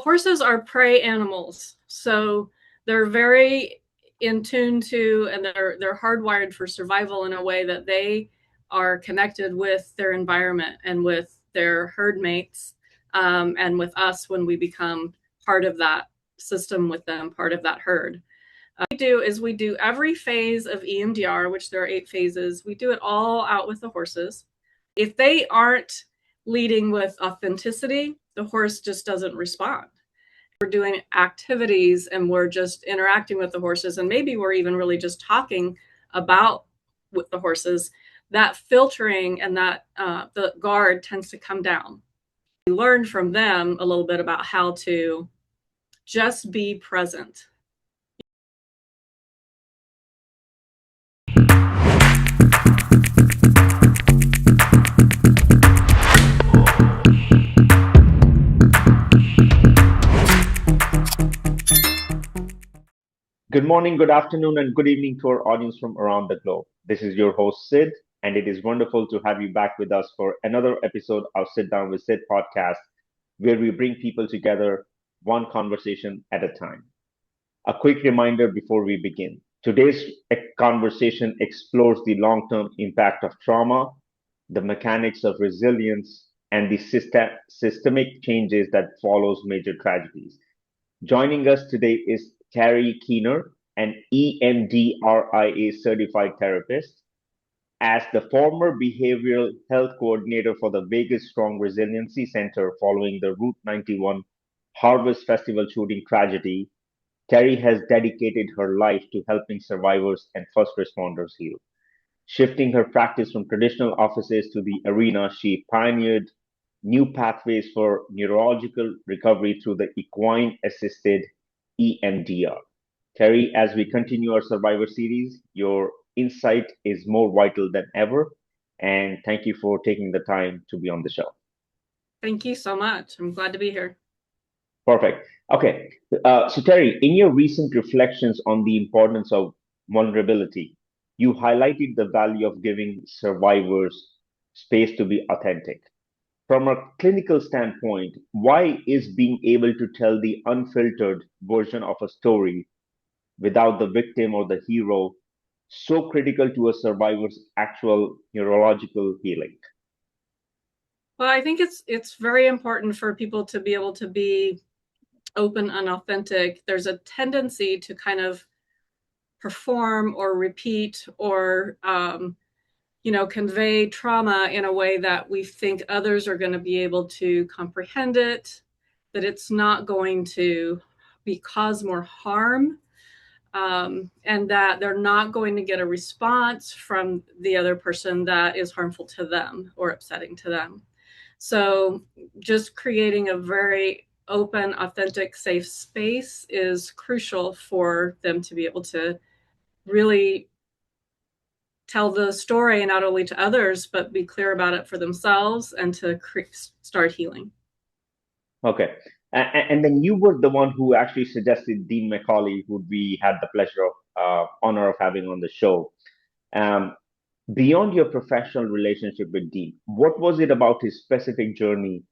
horses are prey animals, so they're very in tune to, and they're hardwired for survival in a way that they are connected with their environment and with their herd mates, and with us when we become part of that system with them, part of that herd. We do every phase of EMDR, which there are 8 phases. We do it all out with the horses. If they aren't leading with authenticity, the horse just doesn't respond. We're doing activities and we're just interacting with the horses, and maybe we're even really just talking about with the horses, that filtering and that the guard tends to come down. We learned from them a little bit about how to just be present. Good morning, good afternoon, and good evening to our audience from around the globe. This is your host, Sid, and it is wonderful to have you back with us for another episode of Sit Down with Sid podcast, where we bring people together one conversation at a time. A quick reminder before we begin. Today's conversation explores the long-term impact of trauma, the mechanics of resilience, and the systemic changes that follows major tragedies. Joining us today is Terri Keener, an EMDRIA certified therapist. As the former behavioral health coordinator for the Vegas Strong Resiliency Center following the Route 91 Harvest Festival shooting tragedy, Terri has dedicated her life to helping survivors and first responders heal. Shifting her practice from traditional offices to the arena, she pioneered new pathways for neurological recovery through the equine-assisted EMDR. Terri, as we continue our Survivor series, your insight is more vital than ever. And thank you for taking the time to be on the show. Thank you so much. I'm glad to be here. Perfect. Okay. So, Terri, in your recent reflections on the importance of vulnerability, you highlighted the value of giving survivors space to be authentic. From a clinical standpoint, why is being able to tell the unfiltered version of a story without the victim or the hero so critical to a survivor's actual neurological healing? Well, I think it's very important for people to be able to be open and authentic. There's a tendency to kind of perform or repeat or convey trauma in a way that we think others are going to be able to comprehend it, that it's not going to cause more harm, and that they're not going to get a response from the other person that is harmful to them or upsetting to them. So just creating a very open, authentic, safe space is crucial for them to be able to really tell the story, not only to others, but be clear about it for themselves and to start healing. Okay. And then you were the one who actually suggested Dean McAuley, who we had the pleasure of honor of having on the show. Beyond your professional relationship with Dean, what was it about his specific journey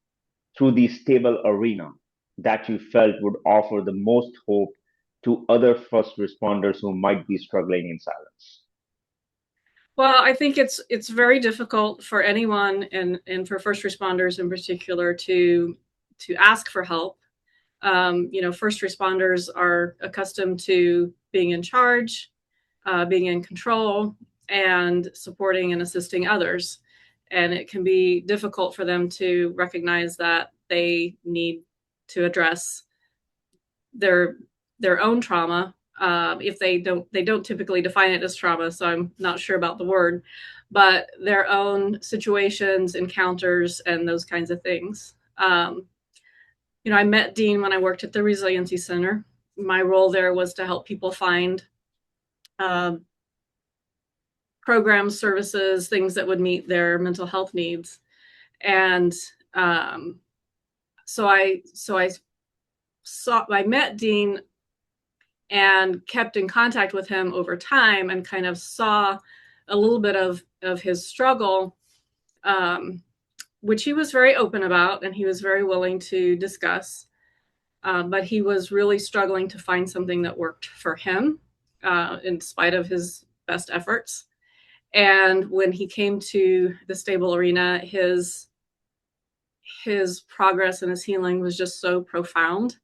through the stable arena that you felt would offer the most hope to other first responders who might be struggling in silence? Well, I think it's very difficult for anyone and for first responders in particular to ask for help. First responders are accustomed to being in charge, being in control, and supporting and assisting others. And it can be difficult for them to recognize that they need to address their own trauma. If they don't typically define it as trauma, so I'm not sure about the word, but their own situations, encounters, and those kinds of things. I met Dean when I worked at the Resiliency Center. My role there was to help people find programs, services, things that would meet their mental health needs. And so I met Dean and kept in contact with him over time and kind of saw a little bit of his struggle, which he was very open about and he was very willing to discuss. but he was really struggling to find something that worked for him in spite of his best efforts. And when he came to the stable arena, his progress and his healing was just so profound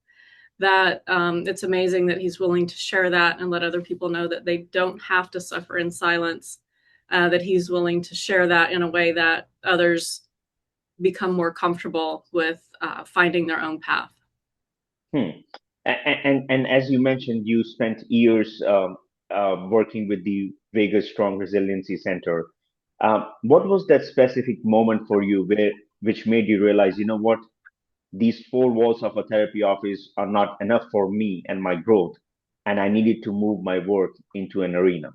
that it's amazing that he's willing to share that and let other people know that they don't have to suffer in silence, that he's willing to share that in a way that others become more comfortable with finding their own path. Hmm. And as you mentioned, you spent years working with the Vegas Strong Resiliency Center. What was that specific moment for you which made you realize, you know what, these four walls of a therapy office are not enough for me and my growth, and I needed to move my work into an arena?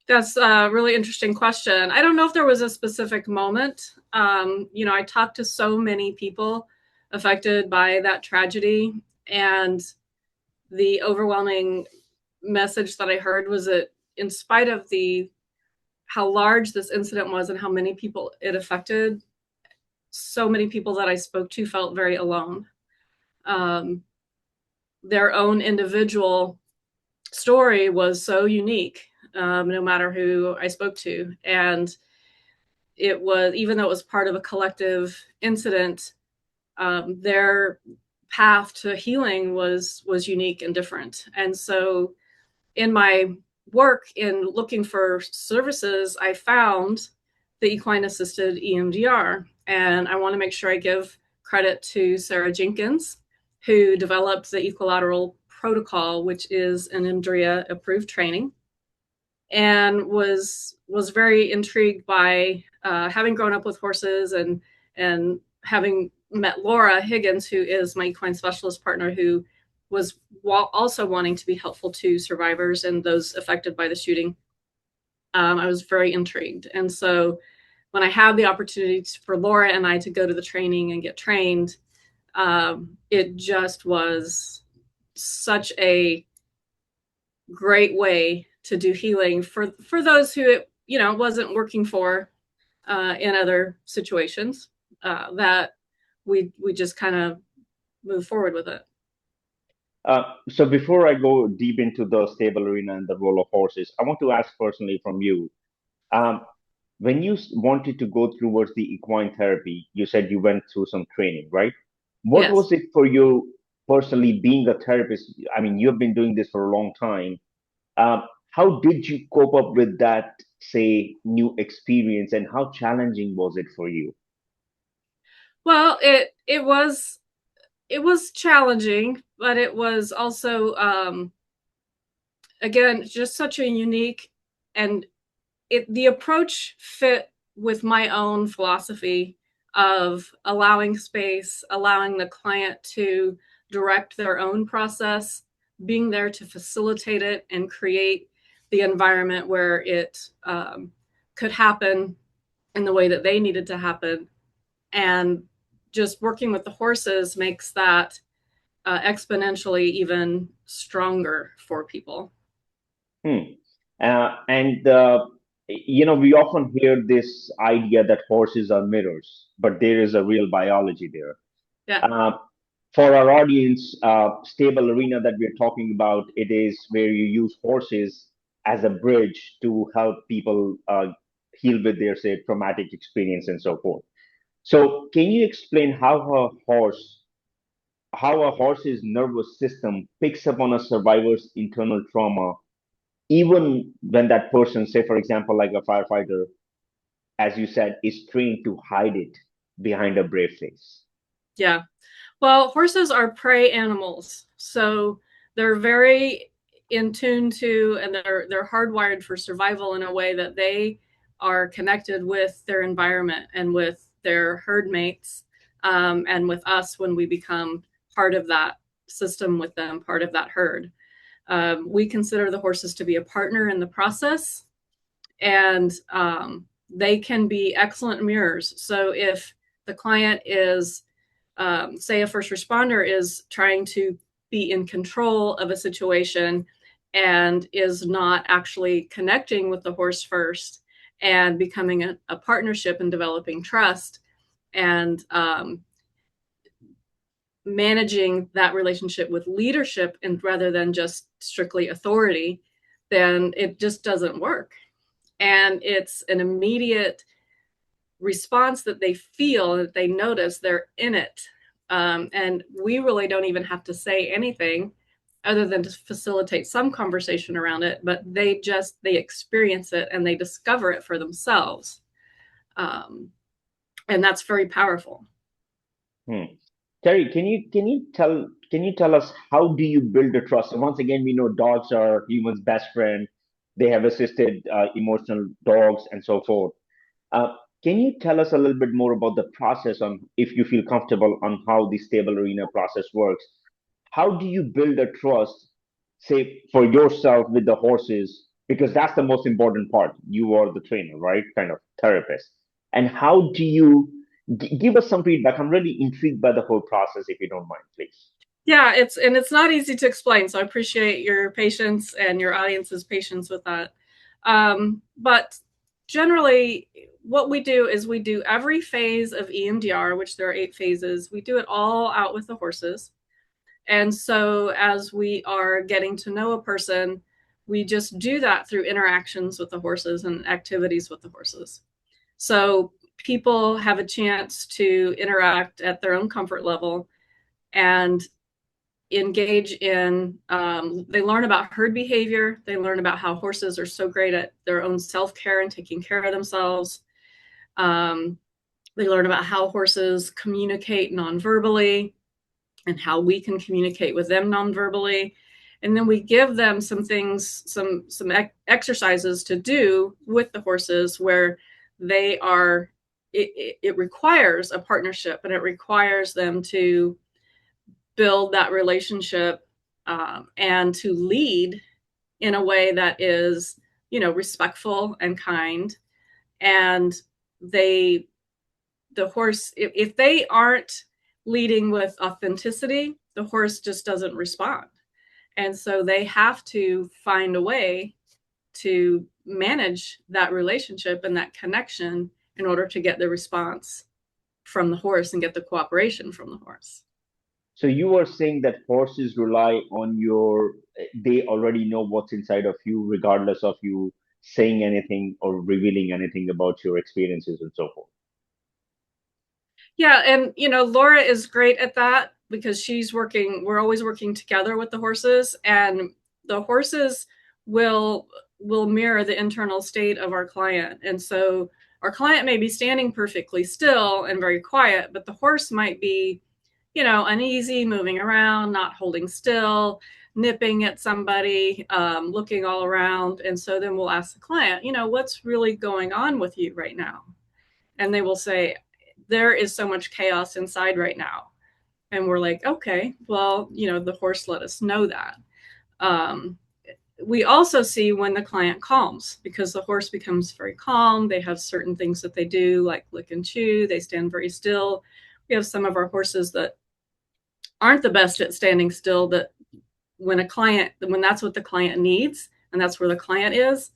That's a really interesting question. I don't know if there was a specific moment. I talked to so many people affected by that tragedy, and the overwhelming message that I heard was that in spite of how large this incident was and how many people it affected, so many people that I spoke to felt very alone. Their own individual story was so unique, no matter who I spoke to. And it was, even though it was part of a collective incident, their path to healing was unique and different. And so in my work in looking for services, I found the equine-assisted EMDR. And I want to make sure I give credit to Sarah Jenkins, who developed the equilateral protocol, which is an EMDRIA approved training, and was very intrigued by having grown up with horses and having met Laura Higgins, who is my equine specialist partner, who was also wanting to be helpful to survivors and those affected by the shooting. I was very intrigued. And so when I had the opportunity for Laura and I to go to the training and get trained, it just was such a great way to do healing for those who it wasn't working for in other situations, that we just kind of move forward with it. So before I go deep into the stable arena and the role of horses, I want to ask personally from you, um, when you wanted to go towards the equine therapy, you said you went through some training, right? What Yes. was it for you personally being a therapist? I mean, you've been doing this for a long time. How did you cope up with that, say, new experience, and how challenging was it for you? Well, it was challenging, but it was also again just such a unique, and the approach fit with my own philosophy of allowing space, allowing the client to direct their own process, being there to facilitate it and create the environment where it could happen in the way that they needed to happen. And just working with the horses makes that exponentially even stronger for people. Hmm. And we often hear this idea that horses are mirrors, but there is a real biology there. Yeah. Uh, for our audience, stable arena that we're talking about, it is where you use horses as a bridge to help people heal with their, say, traumatic experience and so forth. So, can you explain how a horse's nervous system picks up on a survivor's internal trauma, even when that person, say, for example, like a firefighter, as you said, is trained to hide it behind a brave face? Yeah. Well, horses are prey animals, so they're very in tune to, and they're hardwired for survival in a way that they are connected with their environment and with their herd mates, and with us when we become part of that system with them, part of that herd. We consider the horses to be a partner in the process, and they can be excellent mirrors. So if the client is, say, a first responder is trying to be in control of a situation and is not actually connecting with the horse first and becoming a partnership and developing trust, and managing that relationship with leadership and rather than just strictly authority, then it just doesn't work. And it's an immediate response that they feel, that they notice, they're in it. And we really don't even have to say anything other than to facilitate some conversation around it, but they experience it and they discover it for themselves. And that's very powerful. Terri, can you tell us how do you build a trust? So once again, we know dogs are humans' best friend. They have assisted emotional dogs and so forth. Uh, can you tell us a little bit more about the process on, if you feel comfortable, on how the stable arena process works? How do you build a trust, say, for yourself with the horses? Because that's the most important part. You are the trainer, right? Kind of therapist. And how do you give us some feedback? I'm really intrigued by the whole process, if you don't mind, please. Yeah, it's not easy to explain, so I appreciate your patience and your audience's patience with that. But generally, what we do is we do every phase of EMDR, which there are 8 phases. We do it all out with the horses. And so as we are getting to know a person, we just do that through interactions with the horses and activities with the horses. So people have a chance to interact at their own comfort level and engage in, they learn about herd behavior. They learn about how horses are so great at their own self-care and taking care of themselves. They learn about how horses communicate non-verbally and how we can communicate with them non-verbally. And then we give them some things, some exercises to do with the horses where they are, it requires a partnership, and it requires them to build that relationship, and to lead in a way that is, respectful and kind. And they, the horse, if they aren't leading with authenticity, the horse just doesn't respond. And so they have to find a way to manage that relationship and that connection in order to get the response from the horse and get the cooperation from the horse. So you are saying that horses rely on they already know what's inside of you, regardless of you saying anything or revealing anything about your experiences and so forth. Yeah, and Laura is great at that because we're always working together with the horses, and the horses will mirror the internal state of our client. And so our client may be standing perfectly still and very quiet, but the horse might be, uneasy, moving around, not holding still, nipping at somebody, looking all around. And so then we'll ask the client, what's really going on with you right now? And they will say, there is so much chaos inside right now. And we're like, okay, well, the horse let us know that. We also see when the client calms, because the horse becomes very calm. They have certain things that they do, like lick and chew. They stand very still. We have some of our horses that aren't the best at standing still, that when that's what the client needs and that's where the client is,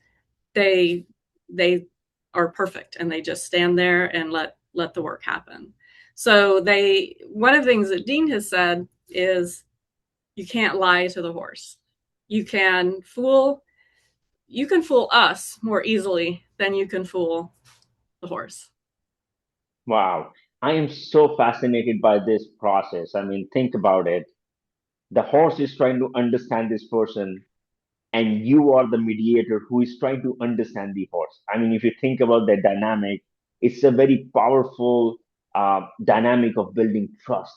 they are perfect and they just stand there and let the work happen. So one of the things that Dean has said is, you can't lie to the horse. You can fool us more easily than you can fool the horse. Wow. I am so fascinated by this process. I mean, think about it. The horse is trying to understand this person, and you are the mediator who is trying to understand the horse. I mean, if you think about that dynamic, it's a very powerful dynamic of building trust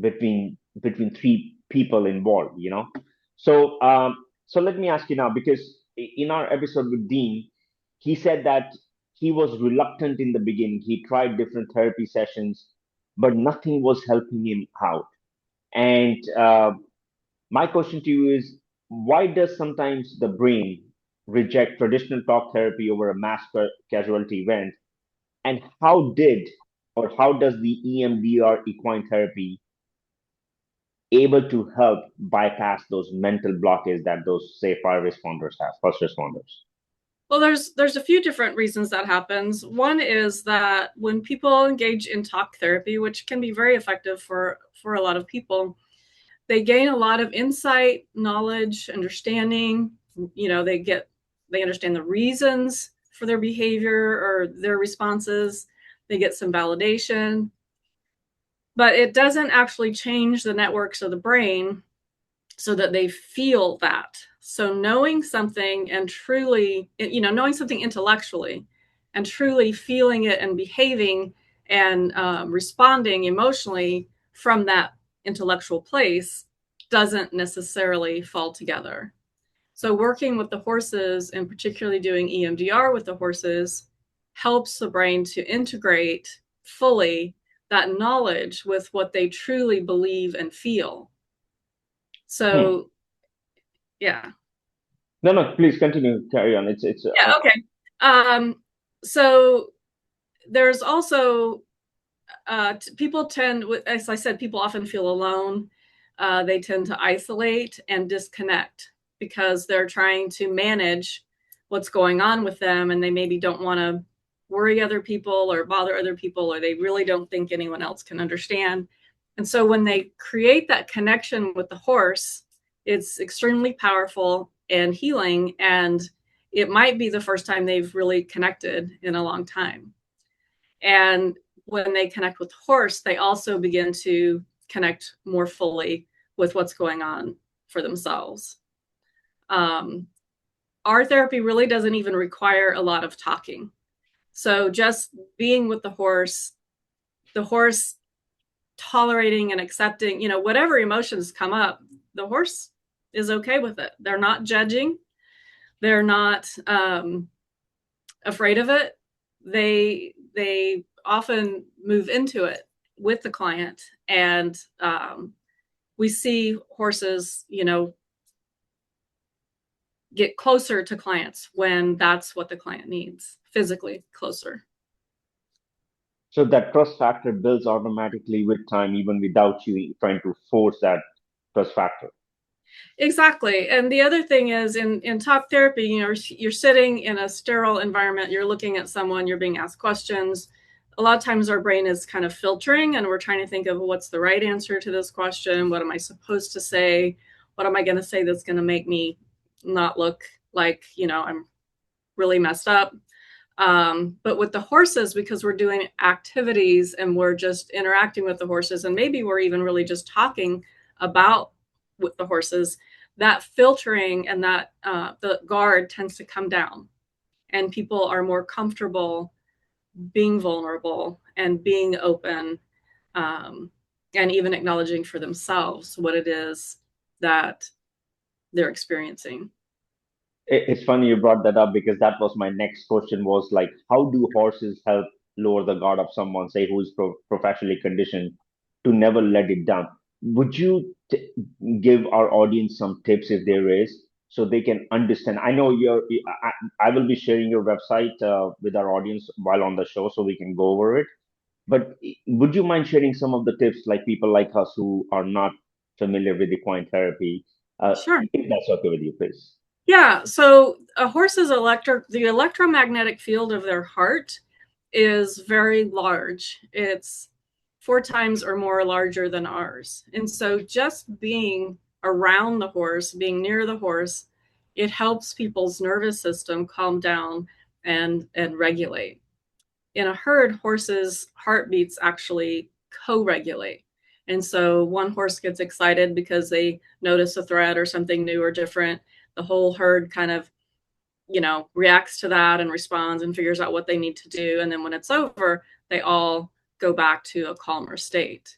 between three people involved. So let me ask you now, because in our episode with Dean, he said that he was reluctant in the beginning. He tried different therapy sessions, but nothing was helping him out. And my question to you is, why does sometimes the brain reject traditional talk therapy over a casualty event? And how does the EMDR equine therapy able to help bypass those mental blockages that those, say, fire responders have, first responders? Well, there's a few different reasons that happens. One is that when people engage in talk therapy, which can be very effective for a lot of people, they gain a lot of insight, knowledge, understanding. They understand the reasons for their behavior or their responses. They get some validation, but it doesn't actually change the networks of the brain so that they feel that. So knowing something and truly, knowing something intellectually and truly feeling it and behaving and responding emotionally from that intellectual place doesn't necessarily fall together. So working with the horses and particularly doing EMDR with the horses helps the brain to integrate fully that knowledge with what they truly believe and feel. Hmm. So, yeah. No, no, please continue. Carry on. Yeah, okay. So there's also people tend, as I said, people often feel alone. They tend to isolate and disconnect because they're trying to manage what's going on with them, and they maybe don't want to worry other people or bother other people, or they really don't think anyone else can understand. And so when they create that connection with the horse, it's extremely powerful and healing, and it might be the first time they've really connected in a long time. And when they connect with the horse, they also begin to connect more fully with what's going on for themselves. Our therapy really doesn't even require a lot of talking. So just being with the horse tolerating and accepting, whatever emotions come up, the horse is okay with it. They're not judging. They're not afraid of it. They often move into it with the client, and we see horses, get closer to clients when that's what the client needs, physically closer. So that trust factor builds automatically with time, even without you trying to force that trust factor. Exactly. And the other thing is in talk therapy, you're sitting in a sterile environment, you're looking at someone, you're being asked questions. A lot of times our brain is kind of filtering and we're trying to think of what's the right answer to this question. What am I supposed to say? What am I going to say that's going to make me not look like, I'm really messed up? But with the horses, because we're doing activities and we're just interacting with the horses, and maybe we're even really just talking about with the horses, that filtering and that the guard tends to come down, and people are more comfortable being vulnerable and being open, and even acknowledging for themselves what it is that they're experiencing. It's funny you brought that up because that was my next question was like, how do horses help lower the guard of someone, say, who is professionally conditioned to never let it down? Would you give our audience some tips if there is, so they can understand? I know I will be sharing your website with our audience while on the show so we can go over it. But would you mind sharing some of the tips, like people like us who are not familiar with equine therapy, Sure. if that's okay with you, please? Yeah. So a horse's the electromagnetic field of their heart is very large. It's 4 times or more larger than ours. And so just being around the horse, being near the horse, it helps people's nervous system calm down and regulate. In a herd, horses' heartbeats actually co-regulate. And so one horse gets excited because they notice a threat or something new or different. The whole herd kind of, reacts to that and responds and figures out what they need to do. And then when it's over, they all go back to a calmer state.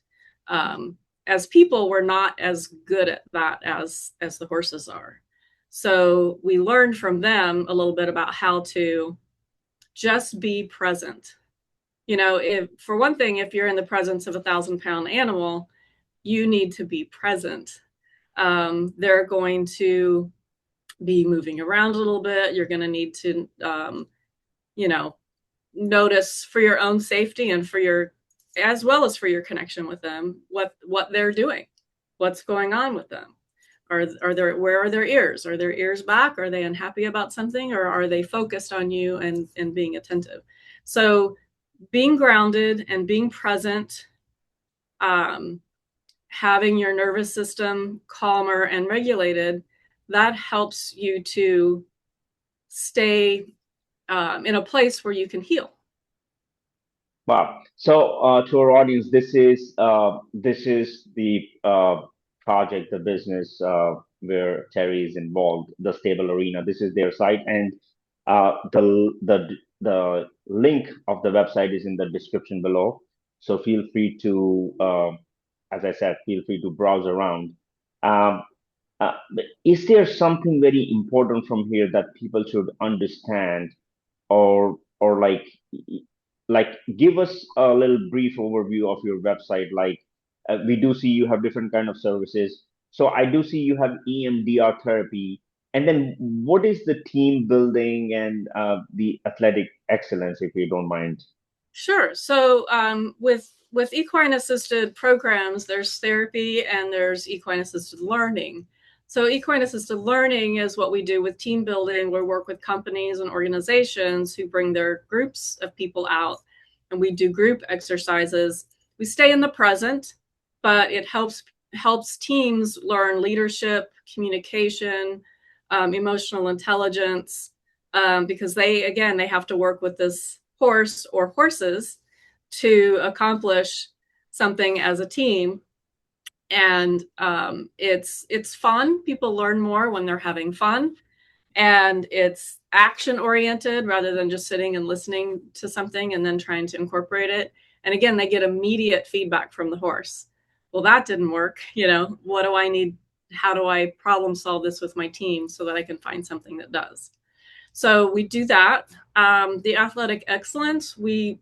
As people, we're not as good at that as the horses are. So we learned from them a little bit about how to just be present. If for one thing, if you're in the presence of 1,000-pound animal, you need to be present. They're going to be moving around a little bit. You're going to need to, you know, notice for your own safety and as well as for your connection with them, what they're doing, what's going on with them. Where are their ears? Are their ears back? Are they unhappy about something, or are they focused on you and being attentive? So being grounded and being present, having your nervous system calmer and regulated, that helps you to stay in a place where you can heal. Wow. So, to our audience, this is the project, the business where Terri is involved, the Stable Arena. This is their site, and the link of the website is in the description below. So feel free to, as I said, feel free to browse around. Um, is there something very important from here that people should understand, or like give us a little brief overview of your website? Like, we do see you have different kind of services, so I do see you have EMDR therapy, and then what is the team building and the athletic excellence, if you don't mind? Sure. So with equine assisted programs, there's therapy and there's equine assisted learning. So equine assisted learning is what we do with team building. We work with companies and organizations who bring their groups of people out, and we do group exercises. We stay in the present, but it helps teams learn leadership, communication, emotional intelligence, because they have to work with this horse or horses to accomplish something as a team. And it's fun. People learn more when they're having fun, and it's action oriented rather than just sitting and listening to something and then trying to incorporate it. And again, they get immediate feedback from the horse. Well, that didn't work. What do I need? How do I problem solve this with my team so that I can find something that does? So we do that. The athletic excellence, we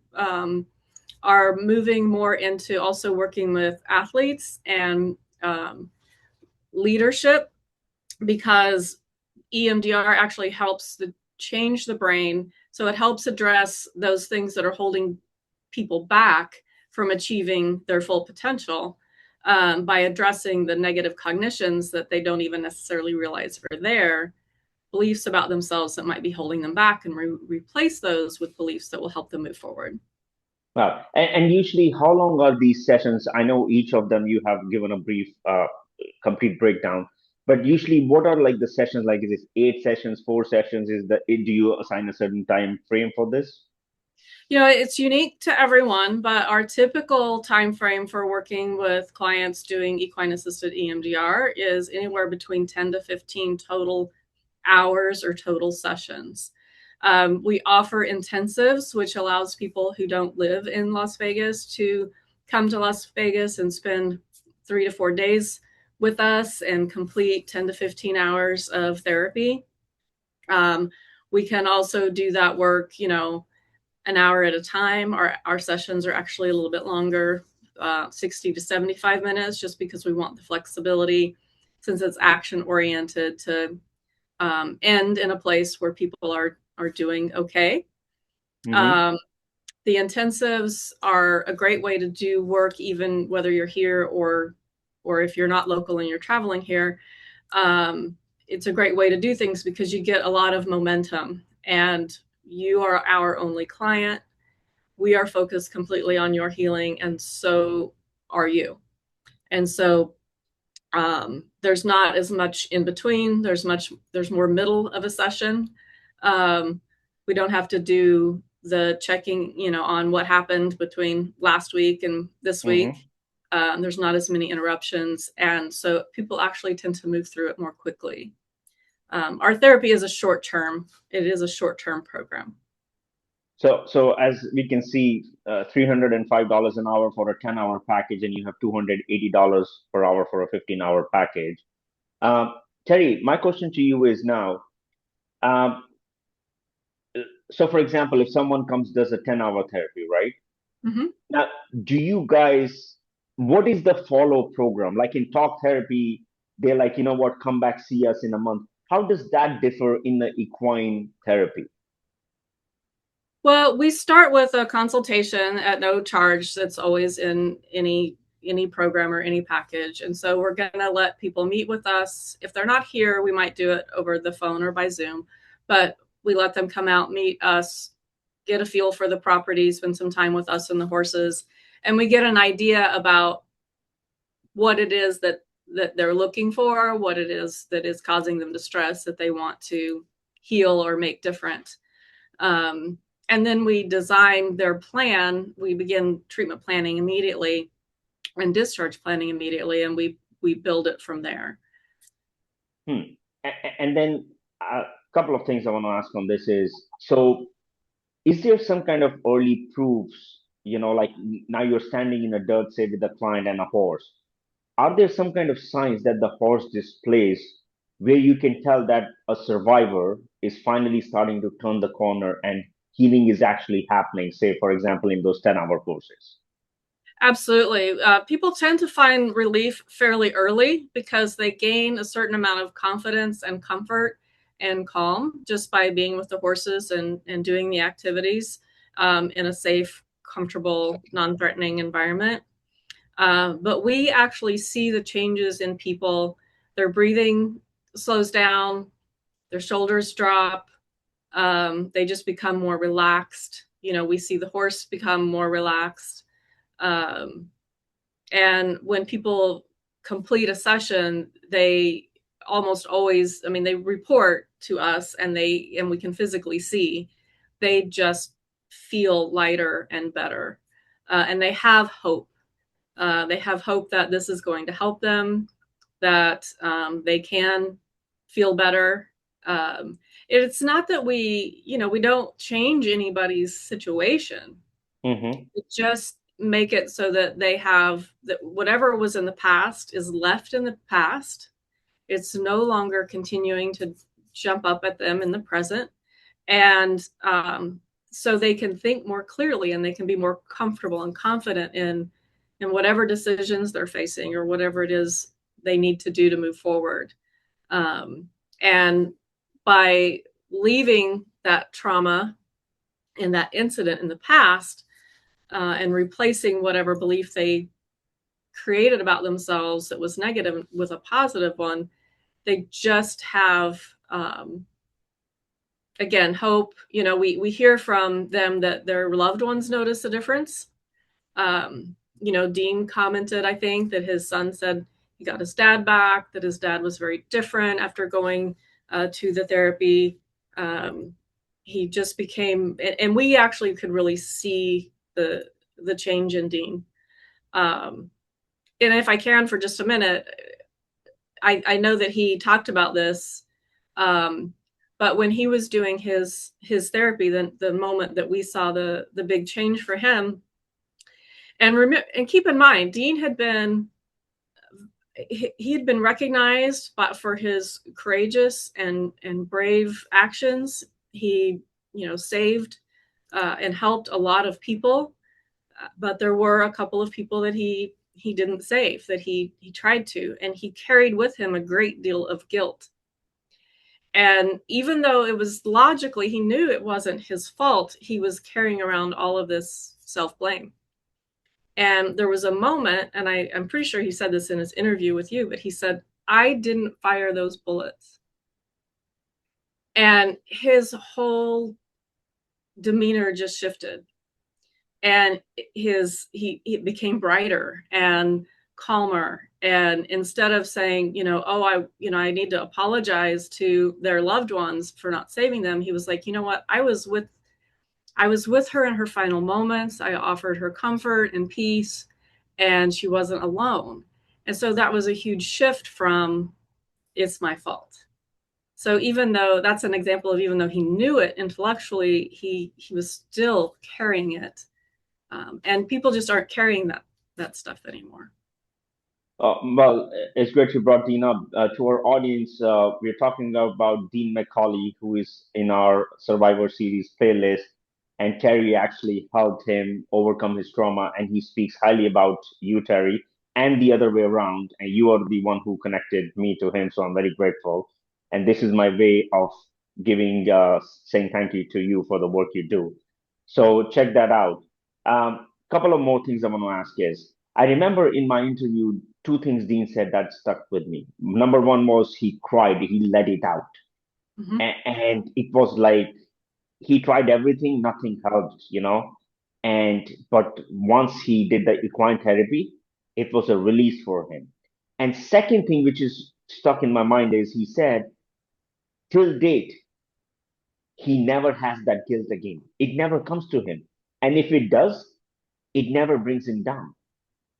are moving more into also working with athletes and leadership, because EMDR actually helps change the brain. So it helps address those things that are holding people back from achieving their full potential, by addressing the negative cognitions that they don't even necessarily realize are there, beliefs about themselves that might be holding them back, and replace those with beliefs that will help them move forward. Wow. And usually, how long are these sessions? I know each of them you have given a brief, complete breakdown, but usually, what are like the sessions? Like, is it 8 sessions, 4 sessions? Do you assign a certain time frame for this? It's unique to everyone, but our typical time frame for working with clients doing equine assisted EMDR is anywhere between 10 to 15 total hours or total sessions. We offer intensives, which allows people who don't live in Las Vegas to come to Las Vegas and spend 3 to 4 days with us and complete 10 to 15 hours of therapy. We can also do that work, an hour at a time. Our sessions are actually a little bit longer, 60 to 75 minutes, just because we want the flexibility, since it's action oriented, to end in a place where people are doing okay. Mm-hmm. The intensives are a great way to do work, even whether you're here or if you're not local and you're traveling here. It's a great way to do things because you get a lot of momentum, and you are our only client. We are focused completely on your healing, and so are you. And so there's not as much in between. There's more middle of a session. We don't have to do the checking, on what happened between last week and this week. Mm-hmm. There's not as many interruptions, and so people actually tend to move through it more quickly. Our therapy is a short term. It is a short term program. So as we can see, $305 an hour for a 10-hour package, and you have $280 per hour for a 15-hour package. Um, Terri, my question to you is now, um, so for example, if someone comes, does a 10-hour therapy, right? Mm-hmm. Now, do you guys, what is the follow program? Like in talk therapy, they're like, you know what, come back, see us in a month. How does that differ in the equine therapy? Well, we start with a consultation at no charge. That's always in any any program or any package. And so we're going to let people meet with us. If they're not here, we might do it over the phone or by Zoom, but we let them come out, meet us, get a feel for the property, spend some time with us and the horses, and we get an idea about what it is that they're looking for, what it is that is causing them distress that they want to heal or make different. And then we design their plan. We begin treatment planning immediately and discharge planning immediately, and we build it from there. And then a couple of things I want to ask on this is there some kind of early proofs, like now you're standing in a dirt, say, with a client and a horse. Are there some kind of signs that the horse displays where you can tell that a survivor is finally starting to turn the corner and healing is actually happening, say, for example, in those 10-hour courses? Absolutely. People tend to find relief fairly early because they gain a certain amount of confidence and comfort and calm just by being with the horses and doing the activities in a safe, comfortable, non-threatening environment. But we actually see the changes in people. Their breathing slows down, their shoulders drop, they just become more relaxed. We see the horse become more relaxed. And when people complete a session, they almost always, they report to us and we can physically see they just feel lighter and better. And they have hope. They have hope that this is going to help them, that they can feel better. It's not that we don't change anybody's situation. Mm-hmm. Just make it so that they have that whatever was in the past is left in the past. It's no longer continuing to jump up at them in the present. And so they can think more clearly and they can be more comfortable and confident in whatever decisions they're facing or whatever it is they need to do to move forward. And by leaving that trauma and that incident in the past, and replacing whatever belief they created about themselves that was negative with a positive one, they just have, again, hope. We hear from them that their loved ones notice a difference. Dean commented, I think, that his son said he got his dad back, that his dad was very different after going to the therapy. He just became, and we actually could really see the change in Dean. And if I can for just a minute, I know that he talked about this, but when he was doing his therapy, the moment that we saw the big change for him, and keep in mind, Dean had been recognized for his courageous and brave actions. He saved and helped a lot of people. But there were a couple of people that he didn't save, that he tried to, and he carried with him a great deal of guilt. And even though it was logically, he knew it wasn't his fault, he was carrying around all of this self-blame. And there was a moment, and I'm pretty sure he said this in his interview with you, but he said, I didn't fire those bullets. And his whole demeanor just shifted. And he became brighter and calmer. And instead of saying, I need to apologize to their loved ones for not saving them, he was like, you know what? I was with her in her final moments. I offered her comfort and peace, and she wasn't alone. And so that was a huge shift from it's my fault. So even though that's an example of, even though he knew it intellectually, he was still carrying it. And people just aren't carrying that stuff anymore. Well, it's great you brought Dean up. To our audience, we're talking about Dean McAuley, who is in our Survivor Series playlist. And Terri actually helped him overcome his trauma. And he speaks highly about you, Terri, and the other way around. And you are the one who connected me to him. So I'm very grateful. And this is my way of saying thank you to you for the work you do. So check that out. Couple of more things I want to ask is, I remember in my interview, two things Dean said that stuck with me. Number one was he cried, he let it out. Mm-hmm. And it was like he tried everything, nothing helped. But once he did the equine therapy, it was a release for him. And second thing, which is stuck in my mind, is he said, till date, he never has that guilt again. It never comes to him. And if it does, it never brings him down.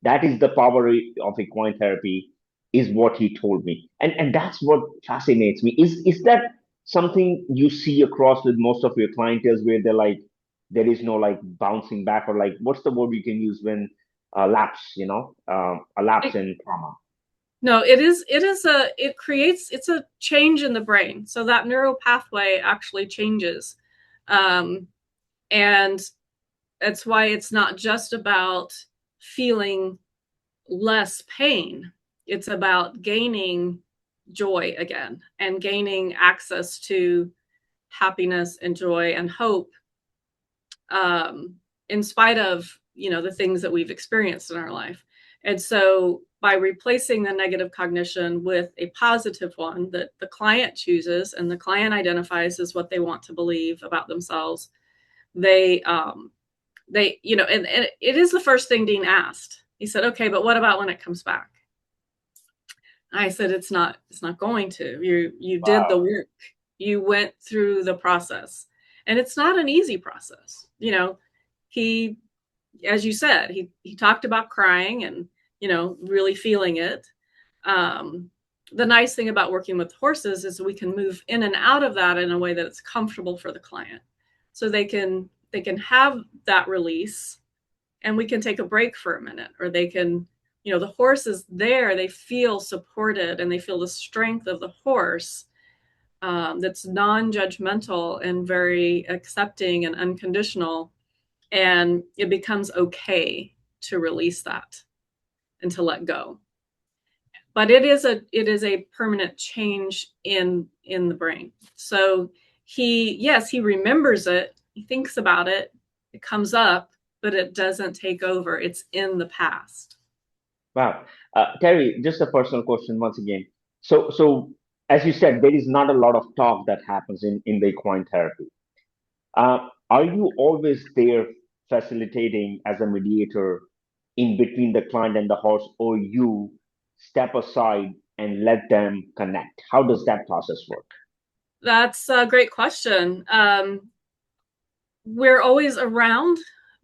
That is the power of equine therapy, is what he told me. And that's what fascinates me. Is that something you see across with most of your clientele where they're like, there is no like bouncing back, or like, what's the word we can use when a lapse in trauma? No, it's a change in the brain. So that neural pathway actually changes. Um, and that's why it's not just about feeling less pain. It's about gaining joy again and gaining access to happiness and joy and hope, in spite of, the things that we've experienced in our life. And so by replacing the negative cognition with a positive one that the client chooses and the client identifies as what they want to believe about themselves, they and it is the first thing Dean asked. He said, okay, but what about when it comes back? I said, it's not going to. You did the Wow. work. You went through the process. And it's not an easy process. He, as you said, he talked about crying and, really feeling it. Um, the nice thing about working with horses is we can move in and out of that in a way that it's comfortable for the client. So they can have that release, and we can take a break for a minute, or they can, the horse is there, they feel supported and they feel the strength of the horse, that's non-judgmental and very accepting and unconditional, and it becomes okay to release that and to let go. But it is a permanent change in the brain. So he remembers it, he thinks about it, it comes up, but it doesn't take over. It's in the past. Wow. Terry, just a personal question once again. So as you said, there is not a lot of talk that happens in the equine therapy. Are you always there facilitating as a mediator in between the client and the horse, or you step aside and let them connect? How does that process work? That's a great question. We're always around,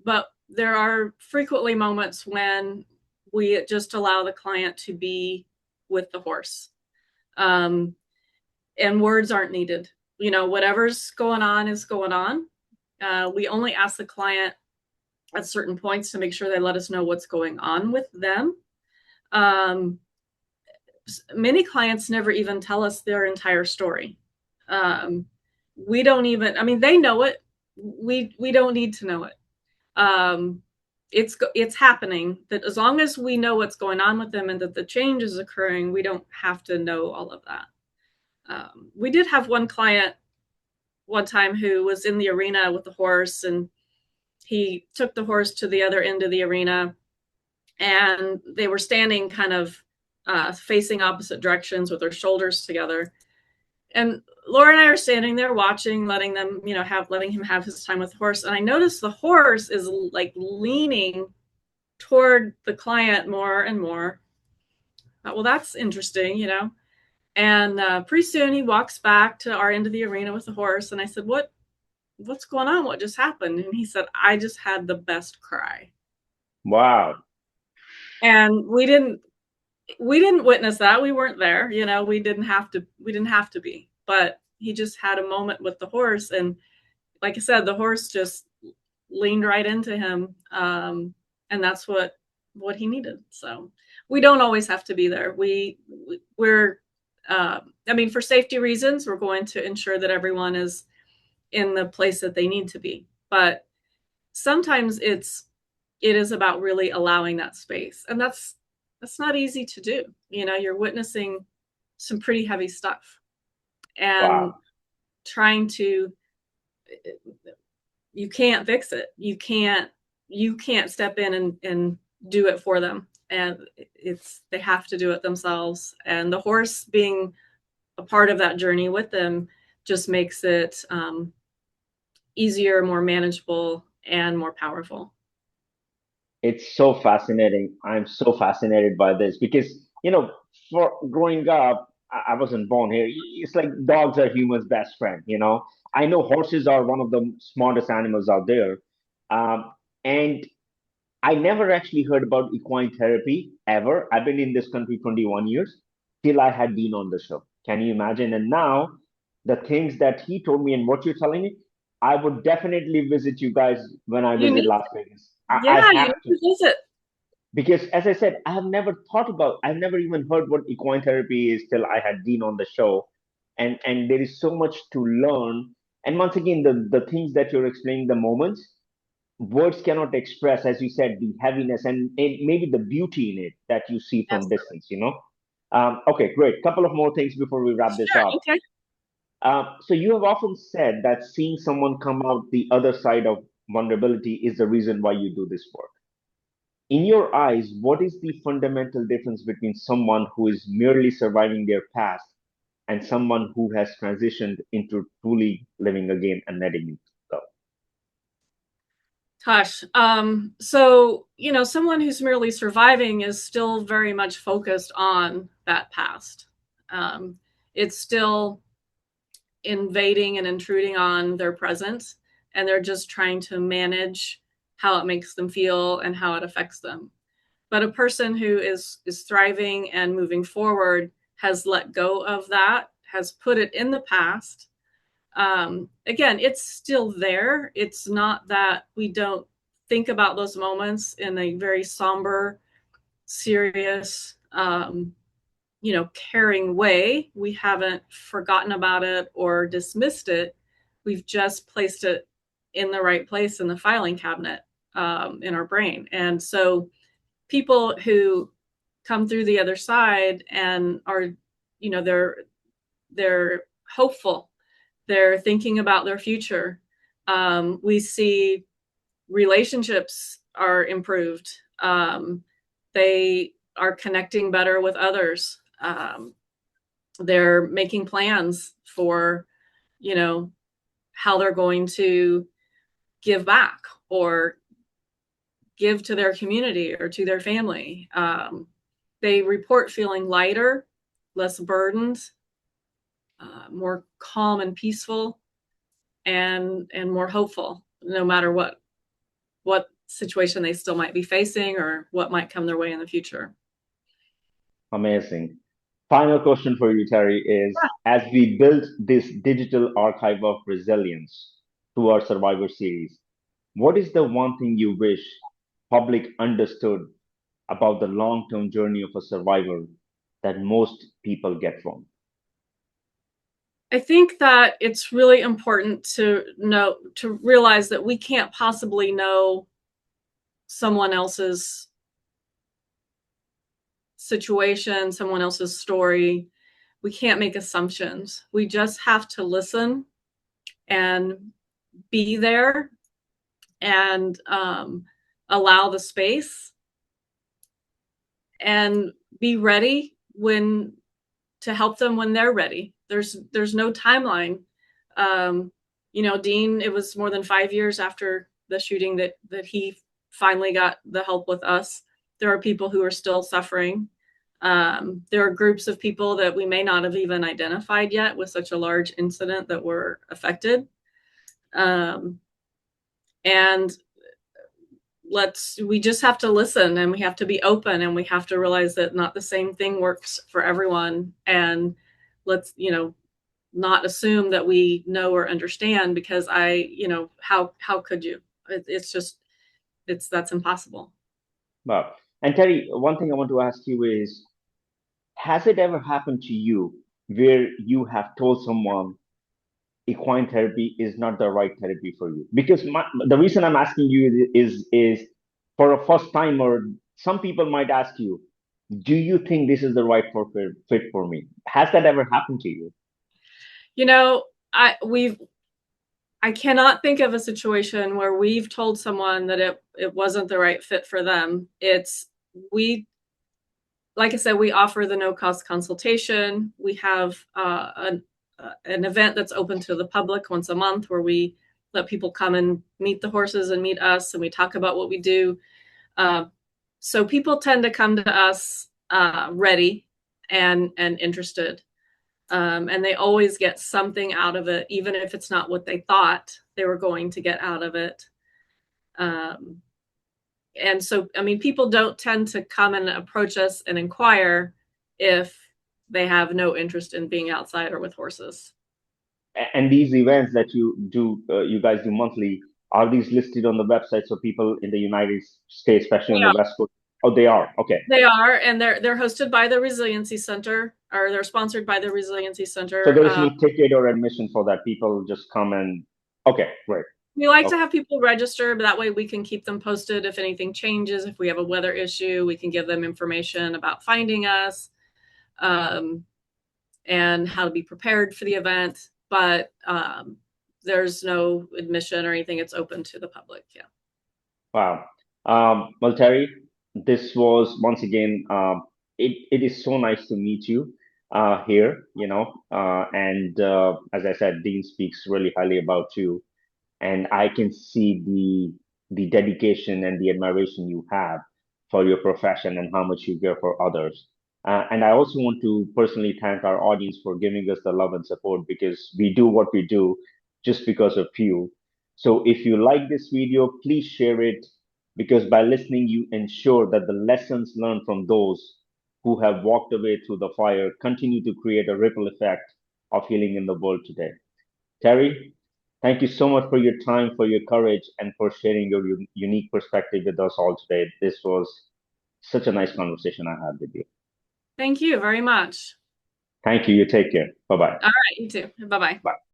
but there are frequently moments when we just allow the client to be with the horse. Um, and words aren't needed. Whatever's going on is going on. We only ask the client at certain points to make sure they let us know what's going on with them. Um, Many clients never even tell us their entire story. Um, we don't even, I mean, they know it. We don't need to know it. Um, it's happening, that as long as we know what's going on with them and that the change is occurring, we don't have to know all of that. We did have one client one time who was in the arena with the horse, and he took the horse to the other end of the arena, and they were standing kind of facing opposite directions with their shoulders together. And Laura and I are standing there watching, letting him have his time with the horse. And I noticed the horse is like leaning toward the client more and more. Well, that's interesting. And pretty soon he walks back to our end of the arena with the horse. And I said, what's going on? What just happened? And he said, I just had the best cry. Wow. And we didn't witness that. We weren't there. We didn't have to be. But he just had a moment with the horse. And like I said, the horse just leaned right into him. And that's what he needed. So we don't always have to be there. We're I mean, for safety reasons, we're going to ensure that everyone is in the place that they need to be. But sometimes it is about really allowing that space. And that's not easy to do. You're witnessing some pretty heavy stuff, and Wow. trying to you can't fix it. You can't step in and do it for them, and they have to do it themselves. And the horse being a part of that journey with them just makes it easier, more manageable, and more powerful. It's so fascinating. I'm so fascinated by this because, for growing up, I wasn't born here. It's like dogs are humans' best friend. I know horses are one of the smartest animals out there. And I never actually heard about equine therapy ever. I've been in this country 21 years till I had been on the show. Can you imagine? And now the things that he told me and what you're telling me, I would definitely visit you guys when I You visit need, Las Vegas. I yeah, you have need to. to visit. Because as I said, I've never even heard what equine therapy is till I had been on the show. And there is so much to learn. And once again, the things that you're explaining, the moments, words cannot express, as you said, the heaviness and maybe the beauty in it that you see from Absolutely. distance. Okay, great. Couple of more things before we wrap this Sure. up. Okay. So you have often said that seeing someone come out the other side of vulnerability is the reason why you do this work. In your eyes, what is the fundamental difference between someone who is merely surviving their past and someone who has transitioned into truly living again and letting it go? Gosh. So, someone who's merely surviving is still very much focused on that past. It's still invading and intruding on their present, and they're just trying to manage how it makes them feel and how it affects them. But a person who is thriving and moving forward has let go of that, has put it in the past. Again, it's still there. It's not that we don't think about those moments in a very somber, serious, caring way. We haven't forgotten about it or dismissed it. We've just placed it in the right place in the filing cabinet in our brain. And so people who come through the other side and are, they're hopeful. They're thinking about their future. We see relationships are improved. They are connecting better with others. They're making plans for, you know, how they're going to give back or give to their community or to their family. They report feeling lighter, less burdened, more calm and peaceful, and more hopeful, no matter what situation they still might be facing or what might come their way in the future. Amazing. Final question for you, Terry, is as we build this digital archive of resilience to our Survivor series, what is the one thing you wish public understood about the long-term journey of a survivor that most people get wrong? I think that it's really important to realize that we can't possibly know someone else's situation, someone else's story. We can't make assumptions. We just have to listen and be there and allow the space and be ready to help them when they're ready. There's no timeline. Dean, it was more than 5 years after the shooting that he finally got the help with us. There are people who are still suffering. There are groups of people that we may not have even identified yet with such a large incident that were affected. And we just have to listen, and we have to be open, and we have to realize that not the same thing works for everyone. And let's, not assume that we know or understand, because how could you? That's impossible. Wow. And Terry, one thing I want to ask you is, has it ever happened to you where you have told someone equine therapy is not the right therapy for you? Because the reason I'm asking you is for a first timer, some people might ask you, do you think this is the right fit for me? Has that ever happened to you? You know, I I cannot think of a situation where we've told someone that it wasn't the right fit for them. We, like I said, we offer the no cost consultation. We have an event that's open to the public once a month where we let people come and meet the horses and meet us, and we talk about what we do. So people tend to come to us ready and interested. And they always get something out of it, even if it's not what they thought they were going to get out of it. And so, I mean, people don't tend to come and approach us and inquire if they have no interest in being outside or with horses. And these events that you guys do monthly, are these listed on the website so people in the United States, especially on the Yeah, West Coast? Oh, they are. Okay. they are, and they're hosted by the Resiliency Center, or they're sponsored by the Resiliency So Center. there is no ticket or admission for that. People just come and okay, great. We like to Okay. have people register, but that way we can keep them posted if anything changes. If we have a weather issue, we can give them information about finding us, um, and how to be prepared for the event. But there's no admission or anything. It's open to the public. Yeah. Wow. Well, Terri, this was once again, it is so nice to meet you here, and as I said, Dean speaks really highly about you, and I can see the dedication and the admiration you have for your profession and how much you care for others. And I also want to personally thank our audience for giving us the love and support because we do what we do just because of you. So if you like this video, please share it because by listening, you ensure that the lessons learned from those who have walked away through the fire continue to create a ripple effect of healing in the world today. Terri, thank you so much for your time, for your courage, and for sharing your unique perspective with us all today. This was such a nice conversation I had with you. Thank you very much. Thank you. You take care. Bye bye. All right. You too. Bye bye. Bye.